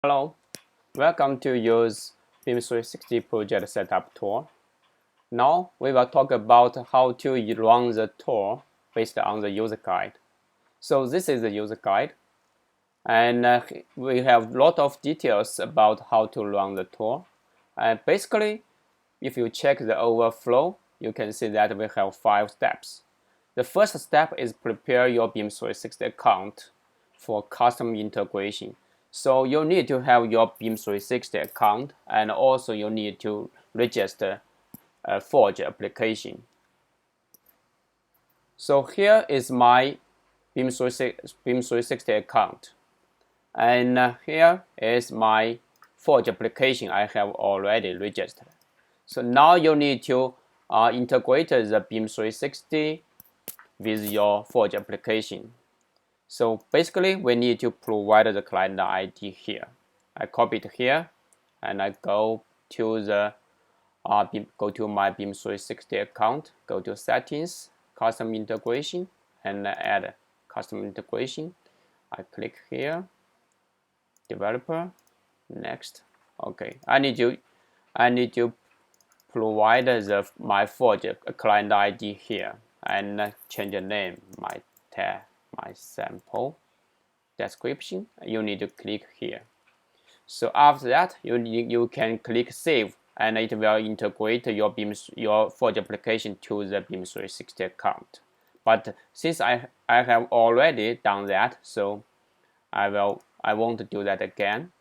Hello, welcome to use BIM360 project setup tool. Now we will talk about how to run the tool based on the user guide. So this is the user guide, and we have a lot of details about how to run the tool. And basically, if you check the overflow, you can see that we have 5 steps. The first step is prepare your BIM360 account for custom integration. So you need to have your BIM360 account, and also you need to register a Forge application. So here is my BIM360 account, and here is my Forge application I have already registered. So now you need to integrate the BIM360 with your Forge application. So basically, we need to provide the client ID here. I copy it here, and I go to the go to my BIM360 account, go to Settings, Custom Integration, and add Custom Integration. I click here, Developer, Next. Okay, I need to provide my Forge client ID here, and change the name, my sample description. You need to click here. So after that, you can click Save, and it will integrate your Forge application to the BIM360 account. But since I have already done that, so I won't do that again.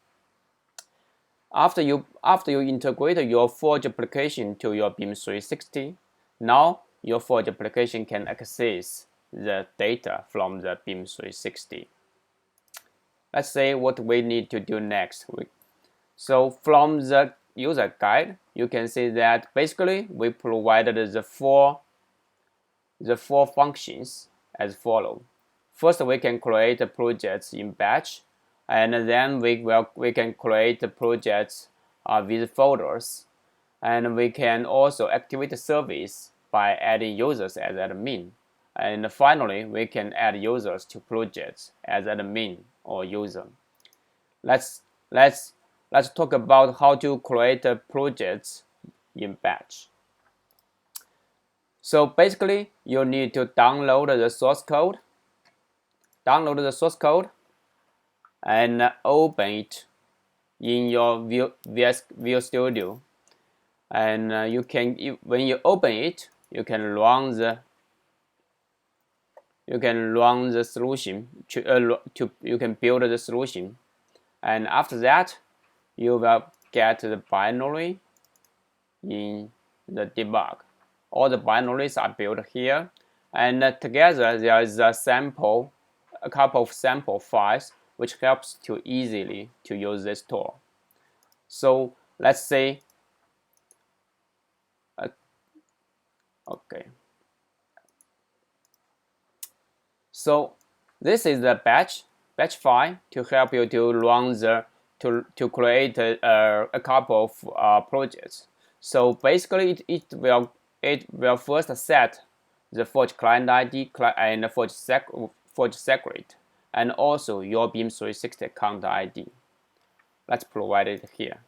After you integrate your Forge application to your BIM360, now your Forge application can access the data from the BIM360. Let's say what we need to do next. So from the user guide, you can see that basically we provided the four functions as follow. First, we can create projects in batch, and then we can create projects with folders, and we can also activate the service by adding users as admin. And finally, we can add users to projects as admin or user. Let's talk about how to create projects in batch. So basically, you need to download the source code. And open it in your Visual Studio. And when you open it, you can run the solution you can build the solution, and after that you will get the binary in the debug. All the binaries are built here, and together there is a couple of sample files which helps to easily to use this tool. So let's say okay. So this is the batch file to help you to run to create a couple of projects. So basically, it will first set the Forge client ID and Forge secret, and also your BIM360 account ID. Let's provide it here.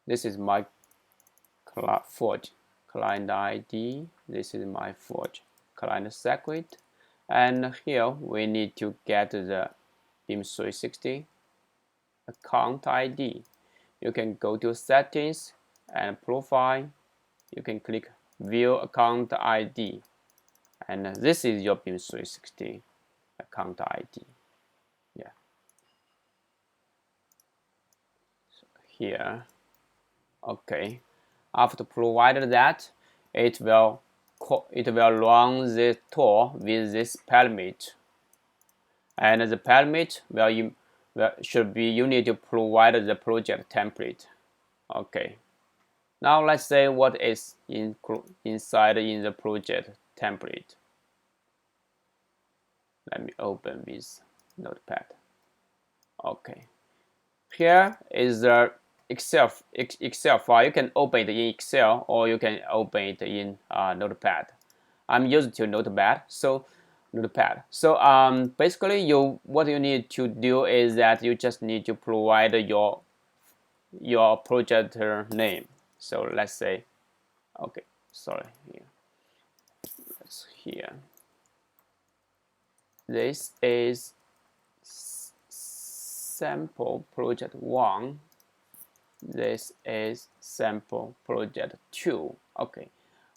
This is my Forge client ID. This is my Forge client secret, and here we need to get the BIM360 account ID. You can go to Settings and Profile. You can click View Account ID, and this is your BIM360 account ID. Yeah. So here, okay. After provided that, it will run the tool with this parameter, and the parameter you need to provide the project template. Okay. Now let's say what is inside in the project template. Let me open this notepad. Okay. Here is the Excel file. You can open it in Excel, or you can open it in Notepad. I'm used to Notepad, so notepad. So basically what you need to do is that you just need to provide your project name. So let's say, okay, sorry, here. This is sample project 1. This is sample project 2. Okay,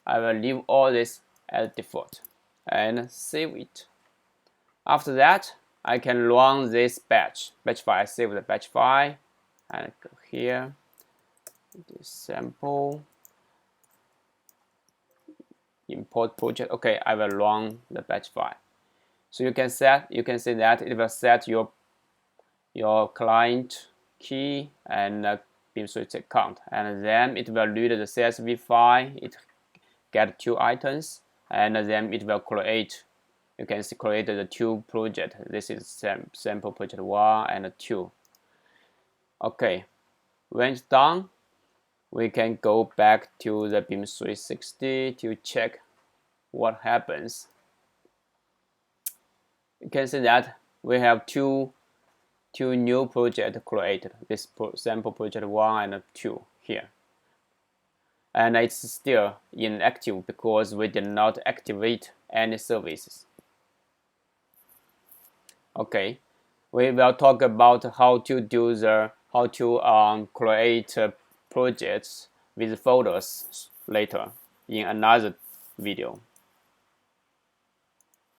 I will leave all this as default and save it. After that, I can run this batch file. Save the batch file and go here, this sample, import project. Okay, I will run the batch file. So you can see that it will set your client key and BIM360 account, and then it will read the CSV file. It get 2 items, and then it will create. You can see create the 2 project. This is sample project 1 and 2. Okay, when it's done, we can go back to the BIM360 to check what happens. You can see that we have two new projects created. This sample project 1 and 2 here. And it's still inactive because we did not activate any services. Okay, we will talk about how to create projects with folders later in another video.